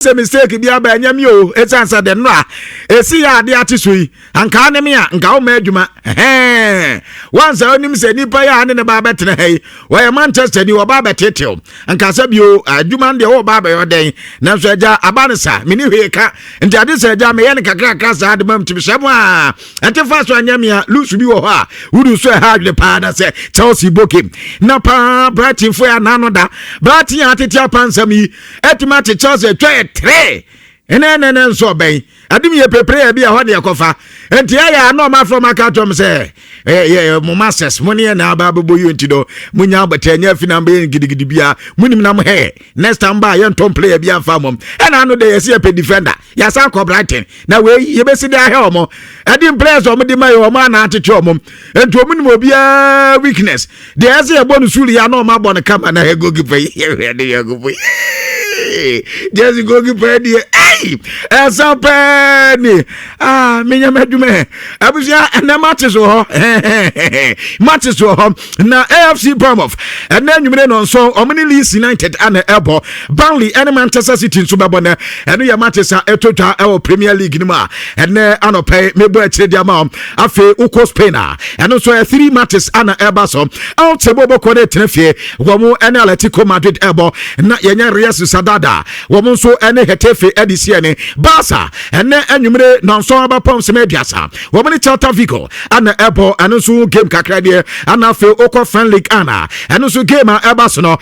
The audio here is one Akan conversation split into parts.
se mistake bi aba nyam yo esansa de no a esi ya ade atisoi anka ne me a nka o ma adwuma once onim se nipa ya ne ba betene hey we Manchester ni oba betetew anka sabio adwuma de o ba be yoden na so agya abanisa meni hweka nti ade se agya me ye ne kakra kasa ade mam tibisem a ante fa so anyam ya lusu bi wo ha wudu so ha de pa da se Chelsea bokim na pa Brighton fo ya nano da Brighton ya tetia pansam yi etima te Chelsea tre ene so ben adim ye prepare bia ho de kofa enti ya no ma from akatom say mo masters money na ba boyo enti do munya abatanya fina mbe gidigidi bia munim na mo he next time ba ye ntom player bia fa mom ena no de ye se pe defender ya san ko Brighton na we ye be si de ahe omo adim players omo de mai omo na atete omo enti omunim obia weakness de ye se bonus suri ya no ma bon kama na he go give ye de go boy just go give ready Penny. Minya medume. Abusia na matches ho. Matches ho. Na AFC Bournemouth. And then you know so Omni Leeds United and Elbo. Burnley and Manchester City so babona. And you matches are etota our Premier League nima. And ano pay mebo echedia ma. Afe uko Spain. And also 3 matches and Elbaso. Out sebobo kone tenefie. Womu and Atletico Madrid Elbo. Na yenya Real Sociedad. Womu so ene Getafe edisiene. Barca and enyumre nonso abapom semediasa womani Celta Vigo and Elbo and so game kakradie and afi oko friendly ana and so game Elbaso no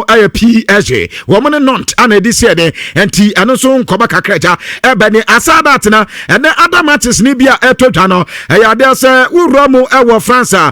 aye PSG womani Nantes and edisiene enti and so nkoba kakraja ebeni asadat na and other matches ni bia etotwa no ya de se uromu ewo France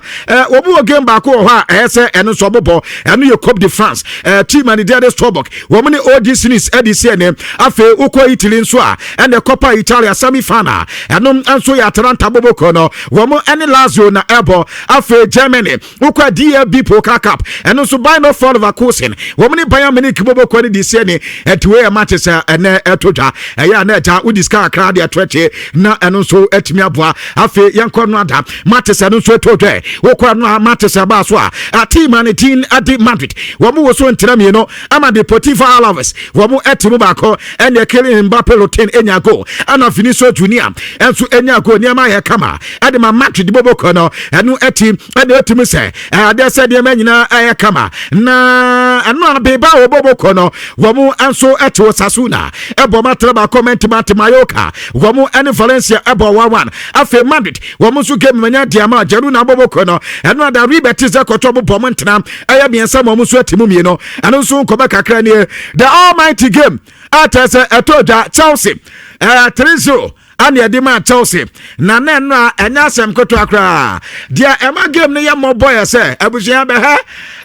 obu game ba ko ho a ese and so bobo and you Coupe de France team and the Strasbourg womani OG Sinis edisiene afi oko Italy so and the Coppa Italia semi-final and so ya Atalanta boboko no womo any Lazio na Elbo afe Germany ukwa DFB Pokal Cup and also by no fall of a cousin womo Bayern Munich boboko ni disieni etwe matches and etotwa ya na eta udiska akra de atweche na and so etimi aboa afe yanko no ada matches and so etotwe ukwa no matches aba so a team and team at Madrid womo wo so ntira mi no ama Deportivo Alaves womo etimi bako and the killing Mbappe Loten enya go ana Vinicius Junior enso enya go niam aye kama ade ma Madrid boboko no enu etim ade etimi se ade se de manyina aye kama na anu abeba boboko no womu enso eto Sasuna ebo matraba comment Mayoka womu ene Valencia ebo 1-1 afi Madrid womu so game manya diama Jaruna boboko no enu ada Ribetis ekoto bobo mentena aye biensa womu so etimu mi no anu so koba kakra ne the almighty game atese etoja Chelsea 3-0 and yadima Chelsea na nenna enya asem koto akra dia ema game ne yamo boy say abusia be ha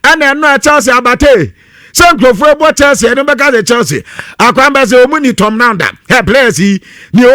and enna Chelsea abate Sankofo ebo Chelsea eno beka de Chelsea akwamba se omuni Tom Nanda he players ni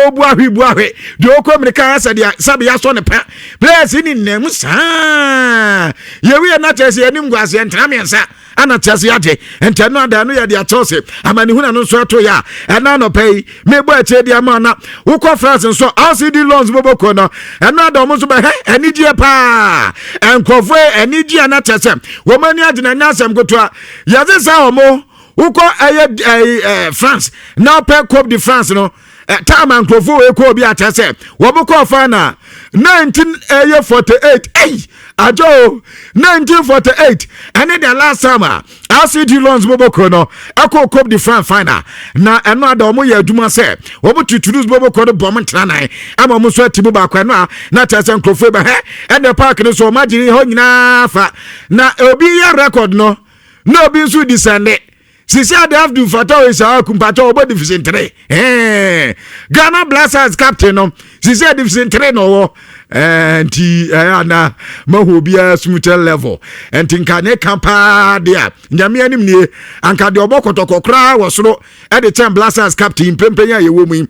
obu ahwe de okomrika asa dia sabe ya so ne pa players ni nem sa yewe na Chelsea enim gwase entramiensa ana Chelsea ade entano ada no ya dia Chelsea amani huna no so to ya ena no pay mebo eche dia ma na ukọ France so RCD loans boboko no ena ada omo so be he enidie pa enkofo enidie na Chelsea wo mani ade na nyasem gotoa yaze sa omo ukọ France na pe Coupe de France no time enkofo e ko bi atese wo boko fa na 1948 ajo 1948 and the last summer RCD loans boboko no eko Coupe de France final na eno ada omo ya aduma se omo tutudus boboko no bom ntran ama omo so atibu ba kwa no na tese nkrofo ba he and the park no so magiri ho nyina fa na obi ya record no na obi nso disande sisi ade afdu fata isa kumpato obo division 3 Ghana Blasters captain no sisi division 3 no anti na mahobia smutel level anti nkane kampa dia nyame anim nie anka de obo kotokokra wosoro e de Champ Blasters captain pempenya yewo mu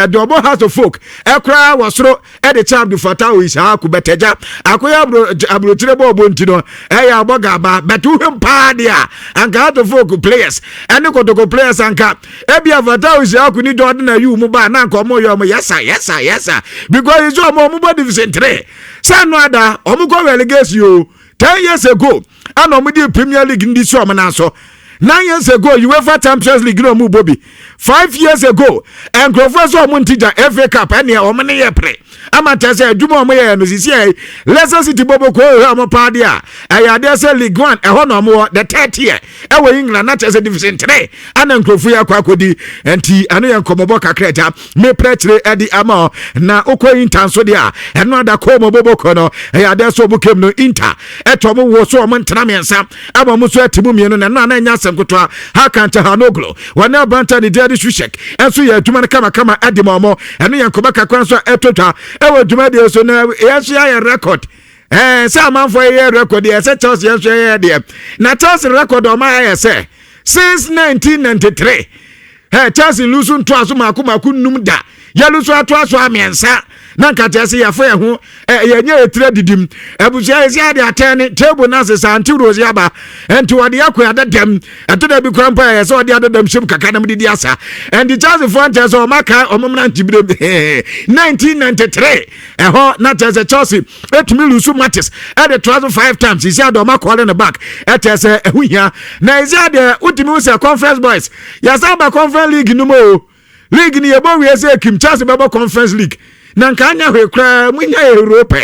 de obo House of Folk ekra wosoro e de Champ du Fatah isa ku beteja akoya abrotire bo obo ntino ya obo gaba betu hempa dia anka House of Folk players ene kotoko players anka e bia Fatah isa ku ni do na yu mu ba na anka omo yo mo yesa because izo omo body 3 sanu ada omugo relegation 10 years ago and omudi Premier League ndi so omna so 9 years ago UEFA Champions League no mu Bobby 5 years ago and Professor Montija FA Cup and ya omane ye pre amata say adwuma omo ye no sisi Leicester City bobo ko omo padia ayade say League 1 ho no omo the 30th year we England na chese division 3 ana nkrofu ya kwa kodi enti anu ye nkomobo kakreta me prechire edi ama na okọ intanso dia eno ada ko mo bobo ko no ayade so omo kem no Inter eto mo wo so omo ntena mensa aba mo so atimu mienu na na anya asɛmkotwa ha kanta hanoglo wana banta ni dia Shek enso ya adwuma kama adimomo eno ye nkoba kakwan so etotwa ewo adwuma de so na yeso ya record say amanfo ye record ye say Chelsea yeso ye de na Chelsea record o ma ye say since 1993 Chelsea lose to aso maku num da ya lose to aso amiensa na nkata se ya fa ho ye nya etire didim abusia esi ade atene table na se santi rose aba enti wode yakwa dadam atoda bi krampa ye se wode adadam shim kaka na mdidi asa and the Chelsea franchise o maka omomna ntibire 1993 ho na Chelsea etumi lose matches at the 5 times isi ade o maka in the back etese ehuhia na isi ade utimi se conference boys ya saba conference league numo league ni ebo we se Kim Chelsea bebo conference league na nkanya hwekra munya Europa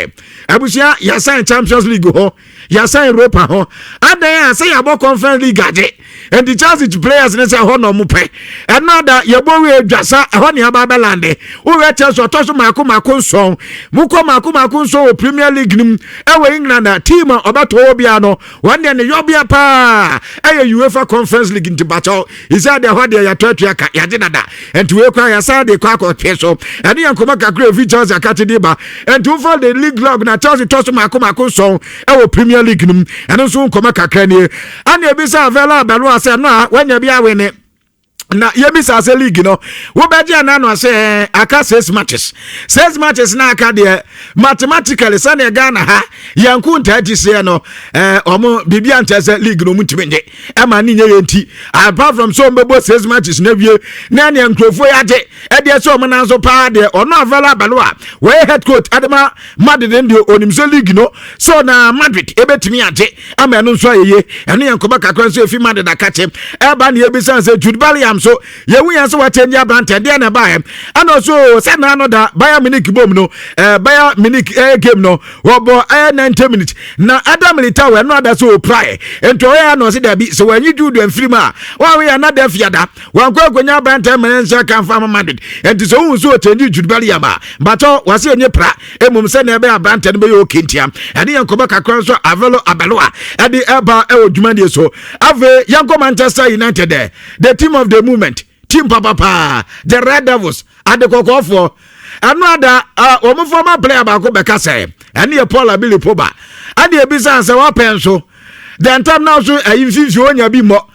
abusia ya sign Champions League ho ya sign Europa ho adan ya say ya bo conference league age and the Chelsea players ne say ho no mo pe another ya bo we dwasa ho ne aba belande wo we Chelsea otoso mako nson muko mako nson o Premier League nim ewe England team obato obia no one ne yobia pa UEFA Conference League ntibacho isa de ho de ya twatwa ya jedada and we kwa ya say de kwa so and yankoma kakra Chelsea akati diba and to for the league log na Chelsea toso mako so ewo Premier League nim and so nkoma kakra ni and e bisa avela balo ase no wanya bia wene na yebisa se league no wo beje na no se aka 6 matches na aka de mathematically sane Ghana ha yanku ntaji se no omo bibia ntese league no mutimenye e ma ni nye yenti apart from so mbebo 6 matches na wie na ne nkrofo ya de e de so omo na so pa de ono avela balwa we head coach Adama Madrid ndio onimse league no so na Madrid ebetimi age ama no so ayeye eno yankoba kakran so efi Madrid akache e ba na yebisa se Jude Bellingham so yewu yan so watenji abrante de na ba ano so se na no da Bayern Munich bom no Bayern Munich game no wobo 90 minutes na Adam Militao we no ada so pry ento ya no se da bi so wanyi Jude Mfrima wa we na da fiada wan kwa gonya abrante menensa kan fa Madrid ento so wu so watenji Jude Bellingham bato wase enye pra emum se na be abrante no be yo kentia ade yankoba kakran so avelo abaloa ade eba odwuma de so ave yanko Manchester United the team of the movement team papa the Red Devils at the kokofo another former player ba ko beka say ene Paul Abili Poba ade ebisa say wa pen so the time now so ayimfifi onya bi mo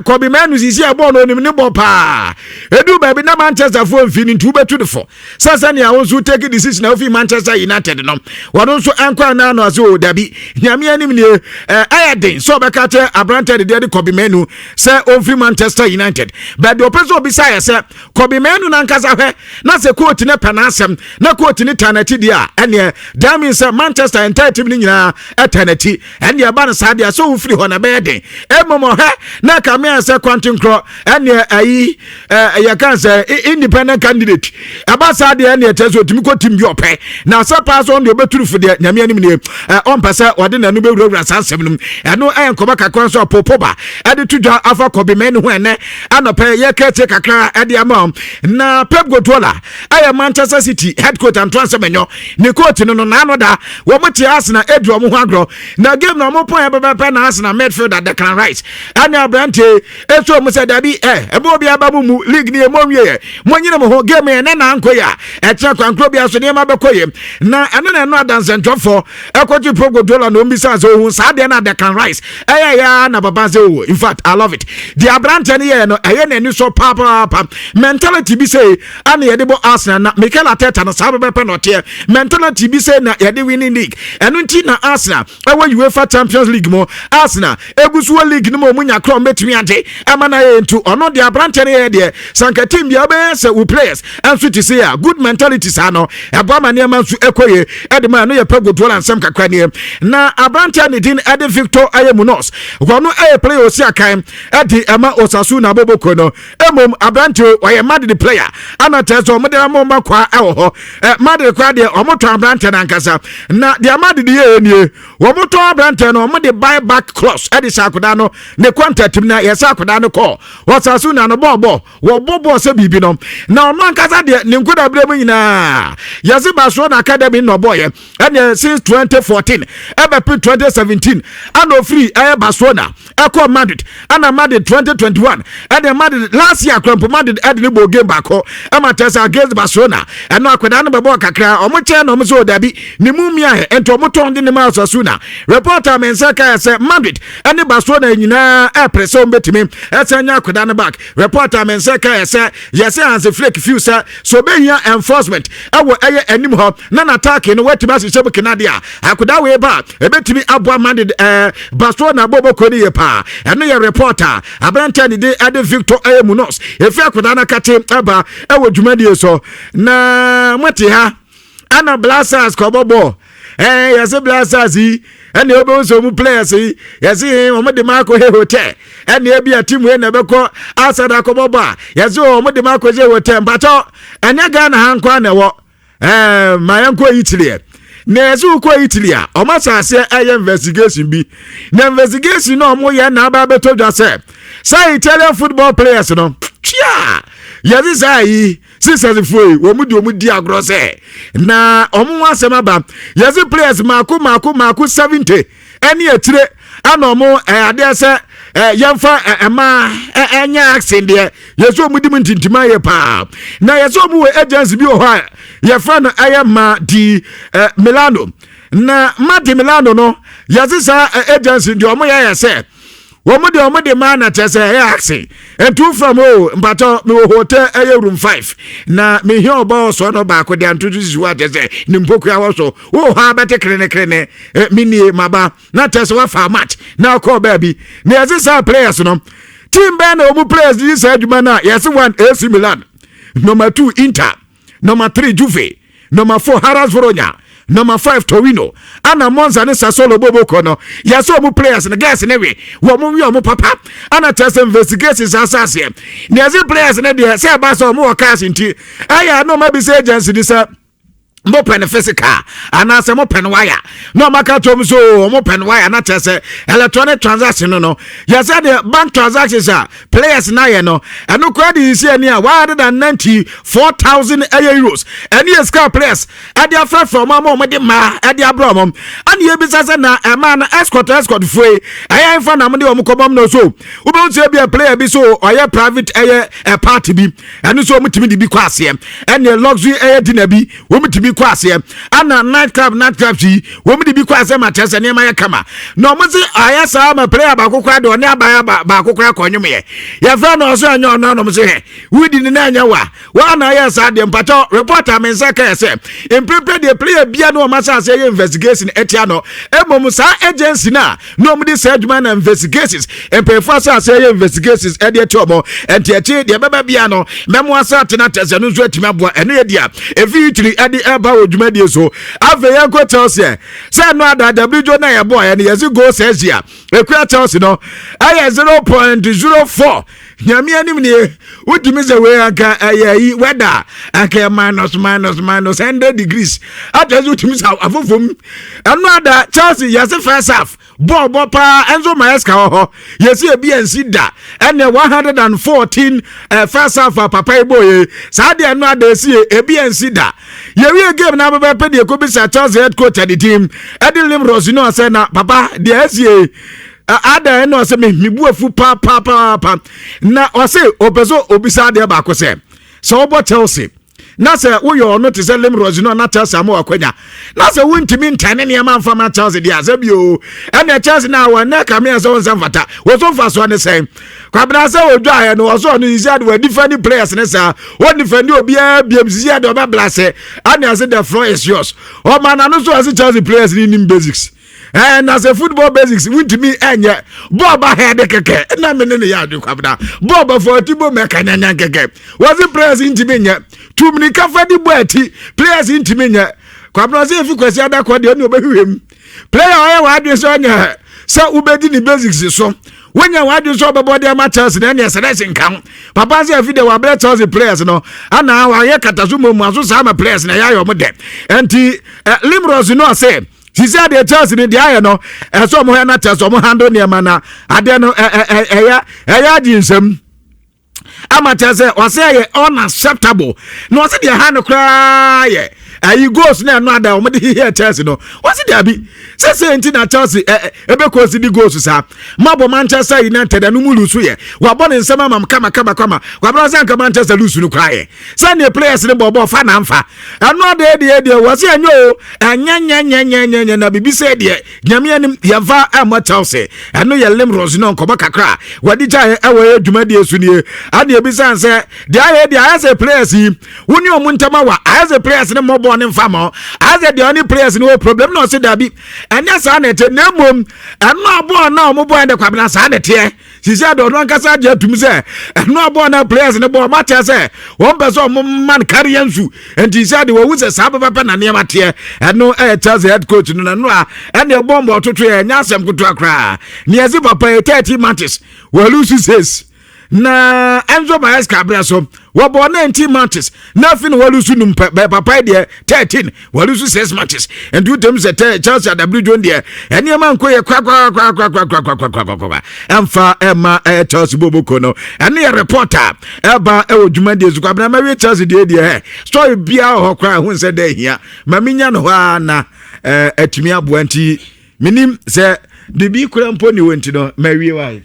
Kobe Manu sisi abo no nim ne bo pa edu ba bi na Manchester fo mfini ntu betu de fo sasa ne awon so take decision na ofi Manchester United no wono so anko na no ase o dabi nyame anim ne ayaden so be ka che abrante de Kobe Manu se ofi Manchester United but the opeso bi say se Kobe Manu na nkasa hwe na se coach ne panasem na coach ne tanati dia ene that means Manchester entire team ni nyina etanati ene ba na sadia so ofiri ho na be den emomo he na kamia se Quentin Crow ene ayi ya kan se independent candidate abasa de ene teso timi ko tim bi opɛ na sa pass on de obeturu fu de nyame anim ne on pese ode na no be wura sansem num eno enkoba kakran so popoba ade tudwa afa Kobe Manu ho ene anope ye kete kakra ade ama na Pep Guardiola aya Manchester City head coach and transfer menyo ne coach no na anoda wo moti Arsenal edu omo ho agro na game na omo pon be na Arsenal midfielder Declan Rice anya brante eso mo se dabi ebe obi aba mu league ni emo wie mo nyina mo ho game na na ankoya etra kwankro bia so ne ma bekoye na eno na eno adanse ntofo ekoji Pep Guardiola no mbisa so hu sa de na Declan Rice ya na baba se o in fact I love it the brante ne no na ni so papa mentality bi say ana ye de bo Arsenal na Mikel Arteta na sa be no te mentality bi say na ye de winning league eno nti na Arsenal UEFA Champions League mo Arsenal egusuo league no mo munya kro betimi ante amana into ono de abrante ne de sanka team bia be se we players enso ti say good mentality sa no ebo ma ne ma nso ekoye ede ma no ye pagodro ansem kakra ne na abrante ne din ede Victor Ayemunos wono player osi akan ede ema Osasuna Boboko no emom abrante oye mad the player ana teso mo de mo makwa ewo ho mad the kwa de omoto abrante na nkasa na de mad de ye nie womoto abrante no mo de buy back clause ede sakoda no ne contract na ye sakoda no call Osasuna no bobo wo bobo se bibi no na ono nkasa de ne nkoda bremu nyina yesi Barcelona Academy no boy ene since 2014 ebe 2017 ano free Barcelona eko Madrid ana Madrid 2021 ene Madrid last year Crampo Madrid ede ne bo game back ho amatesa against Barcelona eno akweda no bebo kakra omo che no so dabi ne mumia ento omo tonde ne ma Osasuna reporter mensaka say Madrid ene Barcelona nyina pressure betimi esanya akweda no back reporter mensaka say yes Hansi Flick few say so be here enforcement ewo anim ho na attack no wetima se sebu Canada akweda we ba ebetimi abo Madrid Barcelona bobo koni ye pa eno ye reporter abranta de ade Victor Ayemunos efi akweda na kate aba ewo dwumadie so na mwete ha ana blasters ko bobo yes blasters yi ene obo so mu players yi yes omo de marco he hotel ene e bia team we na beko asada ko bobo yes omo de marco je hotel mbato enya ga na hankwa na wo mayanko Italy na ezu ko Italy o ma sase aye investigation bi na investigation no mo ye na aba beto dwa say Italian football players no chia yezi sai sisters foi wo mu di agro se na omo asema ba yezi players maku 70 eni etire ana omo ade se yemfa ema enya accent de yeso mu di mintintima ye pa na yeso mu we agency bi o ha ye fa no ayema di Milano na Madi Milano no yezi sa agency di omo ye se omo de man na tese axe and two from mbato me hotel room 5 na me here obo so no ba ko de introduce you tese ni mpoku ya so ha bete krene mini maba na tese wa fa match na call baby na yesa players no team ben omu players this aduma na yes one AC Milan, number 2 Inter, number 3 Juve, number 4 Hellas Verona, number 5 Torino, ana Monza ne Sassuolo Boboko no yaso mu players na guys na we wo mu papa ana test investigations asase na yaso players na dey say ba so mu workers nti aya no ma bi say agency dis mo pen physical ana se mo pen wire no maka tom so mo pen wire na tese electronic transaction no yes the bank transactions are players na ye no eno ko dey see ani a 194,000 euros any scar players e dey from mo de ma e dey abro mo ani e bi sase na e ma na escort foi ayan fa na mo de mo kobom no so wo be say be a player bi so oye private a party bi eno so mo timi di bi kwase any luxury dinner bi wo mo timi kwase ana night club ji wo mi bi kwase ma tese ne ma ya kama no mo se ayasa ma player ba kokra de one abaya ba kokra konyume ya fra no so anya ono no mo se he wudi ni na anya wa na ayasa de mpato reporter men saka ese imprepare the player bia no ma sa say investigation etia no emom sa agency na no mo de say adwuma na investigations empefa sa say investigations e de tomo entiachi de baba bia no memo asa tena tese no so atima boa eno ye dia evitri e de eba odwumadie so ave ya go Chelsea say no ada WJ na ya boy and yes go says here ekwa Chelsea no aya 0.04 nyame anim ne wotimi ze we aka ayi weather aka minus 100 degrees atezi wotimi sa afofom eno ada Chelsea yes first half ball pa Enzo Maesca ho yes e bi ansi da ene 114 first half papa boy sa de eno ada si e bi ansi da yewe game na baba pe de ko bi sa Chelsea head coach at the team Edelim Rosino say na papa de asie ada eno say me buafu pa na o say opeso obisa de ba ko say so obo Chelsea na say wo yo no te say Edelim Rosino na Chelsea ma wakwanya na say wontimi ntane ne ma mfa ma Chelsea de azabio ene Chelsea na wa na kamia so nsa fata wo so fa so ne say kwabra say odwa aye no so no easy we defend players ne say wo defend obi a biamsi de oba blase and say the floor is yours o man no so as Chelsea players ni nim basics and as a football basics win to me enye Boba head keke na me ne ya adu kwabda Boba for tibo mekanya keke was the players intiminya too many kafadi boati players intiminya kwabna say if kwesi ada kwa de oni obehwem player oya wa adu so nya sa ubedi ni basics so when you want to show about the matches, then yes, selection count. Papa say if they were better the players, no, and now I Katasumo Masu Sama players na yayo mode. And Limros, you know, say. She said the Chelsea in the iron, no, and some Hana test some handle near mana. I don't know, amateurs or say unacceptable. No, say the hand cry. You go now, no, that we here Chelsea, no. What's it, Gabi? Say na Chelsea, ebe ko si di goals sa. Mabo Manchester United anu mu lusu ye. Wa born in sama mam kama. Wa bro say Manchester lusu no cry. Say the players ne bobo fa na mfa. Anu de was say anyo anya na bibi say de. Nyame anim ye va am Chelsea. Anu ye Limros no nkoba kakra. Wadi ja ewe adwumadi esu nie. Ade ebi say de I say players yi. Woni omuntama wa. I say players ne mobo ne mfa mo. I say the only players no problem no say Dabi. And yes, I net a name, and no born now, mobile and the cabinet. She said, don't want to say, and no born now players in the ball matter. Say, one person man carrying you, and she said, there was a sabbath and near Matia, and no air tells the head coach in the and your bomb or to tray, and yes, I'm good to a cry. Near Zipa pay 30 matches. Well, Lucy says, na Enzo Baez Cabraso, what born 19 matches, nothing Walusunum Papa dear 13, Walusu 6 matches, and 2 times at Chelsea at W. John dear, and your man quay crack, and far Emma Chelsea Bobocono, and near reporter, Elba Jumandi's Cabana Mary Chelsea dear, story Bia or cry who said day here, Maminian Juana at Mia Buenti, Minim said the big pony went to know Mary wife.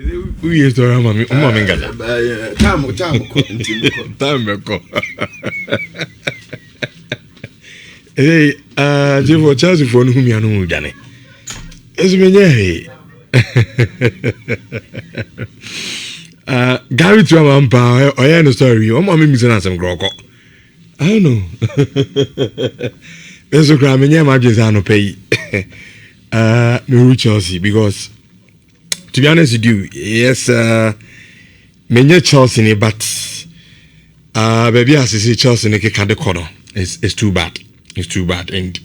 Who is the Ramami? Time. Hey, Jivo Chelsea for whom you know, Danny. It's been Gabi to a man power, I understand you. I'm missing some grog. I don't know. There's a crime in your margins. I don't pay. Me Chelsea because. To be honest with you, yes, many Chelsea, but baby, as I say, Chelsea in the corner, it's too bad. It's too bad, and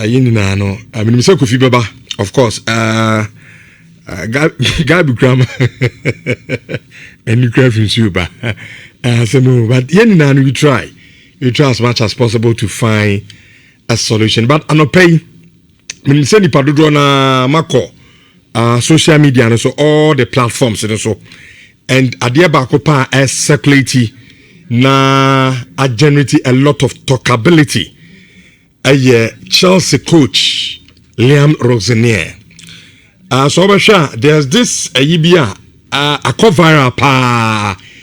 you know, I mean, Mr. Kofi Baba, of course, Gabi grammar, and you cry from Suba. So no, but you know, we try as much as possible to find a solution. But I'm not paying. I mean, send the Padudona Mako. Social media and so all the platforms and so and adia bakopa is circulate na a generate a lot of talkability. Chelsea coach Liam Rosenier. So there's this a yibia a cover pa